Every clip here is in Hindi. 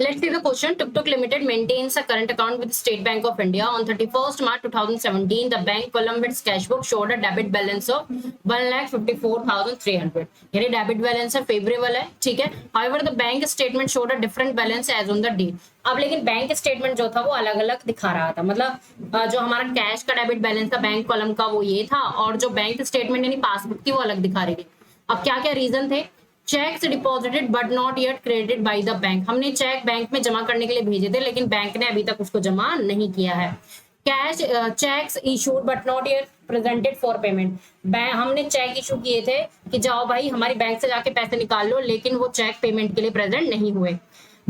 Let's see the question. Tuk Tuk Limited maintains a current account with State Bank of India. On 31st March 2017, the bank column its cash book showed a debit balance of 1,54,300. यानी डेबिट बैलेंस है, फेवरेबल है, ठीक है. However, the bank statement showed a different balance as on the date. अब लेकिन बैंक स्टेटमेंट जो था वो अलग अलग दिखा रहा था. मतलब जो हमारा कैश का डेबिट बैलेंस था बैंक कॉलम का वो ये था, और जो बैंक स्टेटमेंट यानी पासबुक थी वो अलग दिखा रही थी. अब क्या क्या रीजन थे? Checks deposited but not yet credited bye the bank. हमने चेक बैंक में जमा करने के लिए भेजे थे, लेकिन बैंक ने अभी तक उसको जमा नहीं किया है. Cash cheques issued but not yet presented for payment. हमने चेक इशू किए थे कि जाओ भाई हमारी बैंक से जाके पैसे निकाल लो, लेकिन वो चेक पेमेंट के लिए प्रेजेंट नहीं हुए.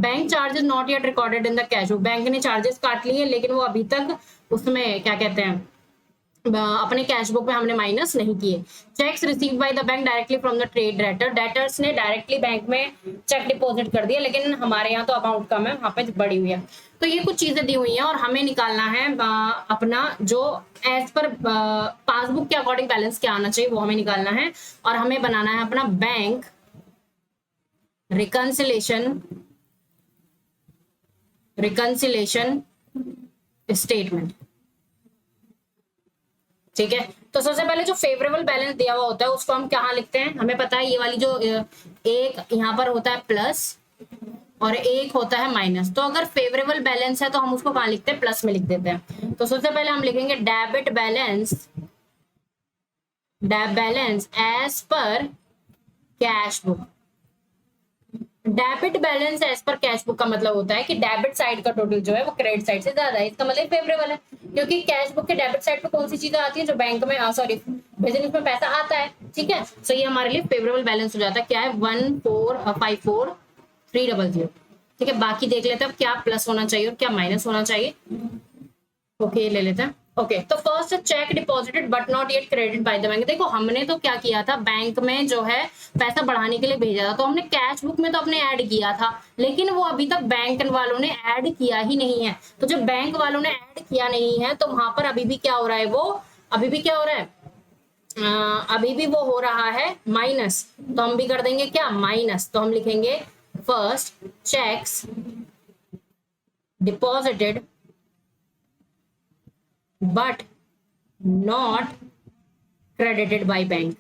Bank charges not yet recorded in the cash book. Bank ने चार्जेस काट लिए, लेकिन वो अभी तक उसमें क्या कहते हैं अपने कैश बुक में हमने माइनस नहीं किए. Cheques receive by the bank directly from the trade debtor. Debtors ने डायरेक्टली बैंक में चेक डिपॉजिट कर दिया, लेकिन हमारे यहाँ तो अमाउंट कम है, वहां पे बड़ी हुई है. तो ये कुछ चीजें दी हुई हैं और हमें निकालना है अपना जो एज पर पासबुक के अकॉर्डिंग बैलेंस क्या आना चाहिए वो हमें निकालना है. और हमें बनाना है अपना बैंक रिकंसिलेशन स्टेटमेंट. ठीक है. तो सबसे पहले जो फेवरेबल बैलेंस दिया हुआ होता है उसको हम कहाँ लिखते हैं? हमें पता है ये वाली जो एक यहाँ पर होता है प्लस और एक होता है माइनस. तो अगर फेवरेबल बैलेंस है तो हम उसको कहाँ लिखते हैं? प्लस में लिख देते हैं. तो सबसे पहले हम लिखेंगे debit balance as per cash book. Debit balance as per cash book का मतलब होता है कि डेबिट साइड का टोटल जो है वो क्रेडिट साइड से ज्यादा है. इसका मतलब फेवरेबल है, क्योंकि कैश बुक के डेबिट साइड पे कौन सी चीजें आती है? जो बैंक में सॉरी बिजनेस में पैसा आता है. ठीक है. सो ये हमारे लिए फेवरेबल बैलेंस हो जाता है. क्या है? 1,454,300. ठीक है. बाकी देख लेते हैं क्या प्लस होना चाहिए और क्या माइनस होना चाहिए. ओके ले लेते हैं. ओके तो first check deposited but not yet credit by the bank. देखो हमने तो क्या किया था, बैंक में जो है पैसा बढ़ाने के लिए भेजा था, तो हमने कैश बुक में तो अपने ऐड किया था, लेकिन वो अभी तक बैंक वालों ने ऐड किया ही नहीं है. तो जब बैंक वालों ने ऐड किया नहीं है तो वहां पर अभी भी क्या हो रहा है? वो अभी भी क्या हो रहा है? अभी भी वो हो रहा है माइनस. तो हम भी कर देंगे क्या? माइनस. तो हम लिखेंगे first checks deposited but not credited by bank.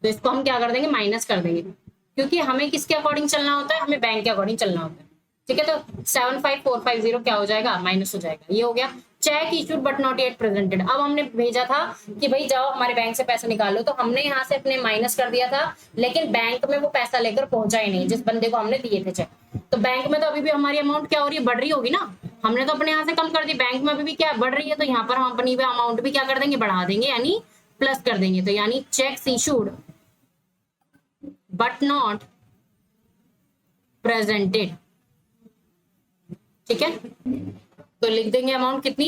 तो इसको हम क्या कर देंगे? माइनस कर देंगे, क्योंकि हमें किसके अकॉर्डिंग चलना होता है? हमें बैंक के अकॉर्डिंग चलना होता है. ठीक है. तो 75450 क्या हो जाएगा? माइनस हो जाएगा. ये हो गया. Check issued but not yet presented. अब हमने भेजा था कि भाई जाओ हमारे बैंक से पैसा निकाल लो, तो हमने यहाँ से अपने माइनस कर दिया था, लेकिन बैंक में वो पैसा लेकर पहुंचा ही नहीं जिस बंदे को हमने दिए थे चेक. तो बैंक में तो अभी भी हमारी अमाउंट क्या हो रही है? बढ़ रही होगी ना. हमने तो अपने यहाँ से कम कर दी, बैंक में अभी भी क्या बढ़ रही है, तो यहाँ पर हम अपनी अमाउंट भी क्या कर देंगे? बढ़ा देंगे, यानी प्लस कर देंगे. तो यानी cheques issued but not presented. ठीक है. तो लिख देंगे अमाउंट कितनी?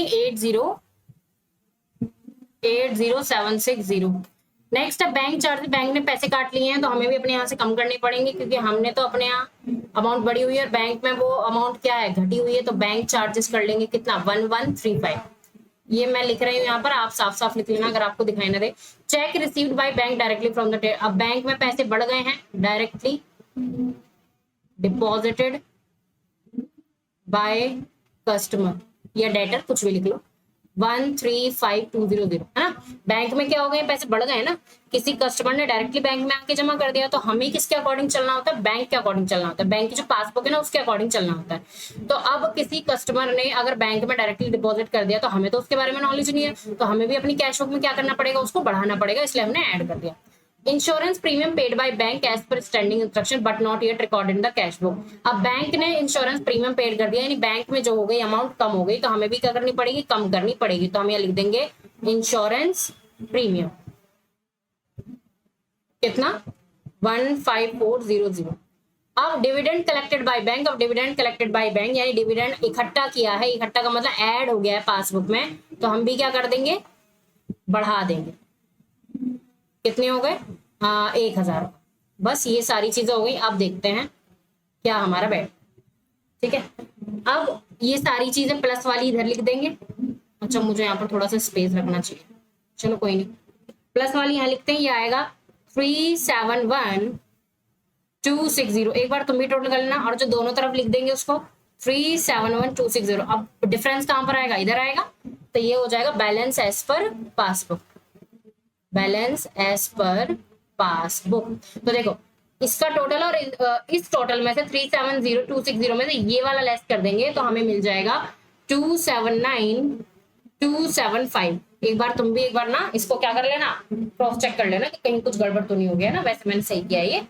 80,760. नेक्स्ट है बैंक चार्ज. बैंक ने पैसे काट लिए हैं तो हमें भी अपने यहाँ से कम करने पड़ेंगे, क्योंकि हमने तो अपने यहाँ अमाउंट बढ़ी हुई है और बैंक में वो अमाउंट क्या है? घटी हुई है. तो बैंक चार्जेस कर लेंगे कितना? 1135. ये मैं लिख रही हूँ यहाँ पर, आप साफ साफ लिख लेना अगर आपको दिखाई ना दे. Cheque received by bank directly from the. अब बैंक में पैसे बढ़ गए हैं, डायरेक्टली डिपॉजिटेड बाय कस्टमर या डेटर, कुछ भी लिख लो. 135,200 है ना. बैंक में क्या हो गए? पैसे बढ़ गए ना. किसी कस्टमर ने डायरेक्टली बैंक में आके जमा कर दिया, तो हमें किसके अकॉर्डिंग चलना होता है? बैंक के अकॉर्डिंग चलना होता है. बैंक की जो पासबुक है ना उसके अकॉर्डिंग चलना होता है. तो अब किसी कस्टमर ने अगर बैंक में डायरेक्टली डिपॉजिट कर दिया तो हमें तो उसके बारे में नॉलेज नहीं है, तो हमें भी अपनी कैश बुक में क्या करना पड़ेगा? उसको बढ़ाना पड़ेगा, इसलिए हमने ऐड कर दिया. Insurance premium paid by bank as per standing instruction but not yet recorded in the cash book. अब बैंक ने इंश्योरेंस प्रीमियम पेड कर दिया, यानी बैंक में जो हो गई अमाउंट कम हो गई, तो हमें भी क्या करनी पड़ेगी? कम करनी पड़ेगी. तो हम यहाँ लिख देंगे इंश्योरेंस प्रीमियम कितना? 15400. अब डिविडेंड कलेक्टेड बाय बैंक. अब डिविडेंड कलेक्टेड बाय बैंक यानी डिविडेंड इकट्ठा किया है. इकट्ठा का मतलब ऐड हो गया है पासबुक में, तो हम भी क्या कर देंगे? बढ़ा देंगे. कितने हो गए? 1,000. बस ये सारी चीजें हो गई. अब देखते हैं क्या हमारा बैठ. ठीक है. अब ये सारी चीजें प्लस वाली इधर लिख देंगे. अच्छा मुझे यहाँ पर थोड़ा सा स्पेस रखना चाहिए, चलो कोई नहीं. प्लस वाली यहाँ लिखते हैं. ये आएगा 371 260। एक बार तुम भी टोटल कर लेना और जो दोनों तरफ लिख देंगे उसको 371260। अब डिफरेंस कहां पर आएगा, इधर आएगा, तो ये हो जाएगा balance as per passbook, balance as per passbook. तो देखो इसका टोटल और इस टोटल में से 370260 में से ये वाला लेस कर देंगे तो हमें मिल जाएगा 279275। एक बार तुम भी एक बार ना इसको क्या कर लेना, क्रॉस चेक कर लेना कि कहीं कुछ गड़बड़ तो नहीं हो गया ना। वैसे मैंने सही किया है, ये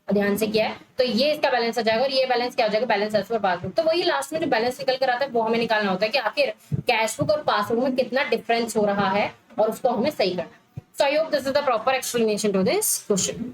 ध्यान से किया है। तो ये इसका बैलेंस आ जाएगा और ये बैलेंस क्या हो जाएगा, बैलेंस एज पर पासबुक। तो वही लास्ट में जो बैलेंस निकल कर आता है वो हमें निकालना होता है कि आखिर कैश बुक और पासबुक में कितना डिफरेंस हो रहा है और उसको हमें सही करना है। So I hope this is the proper explanation to this question.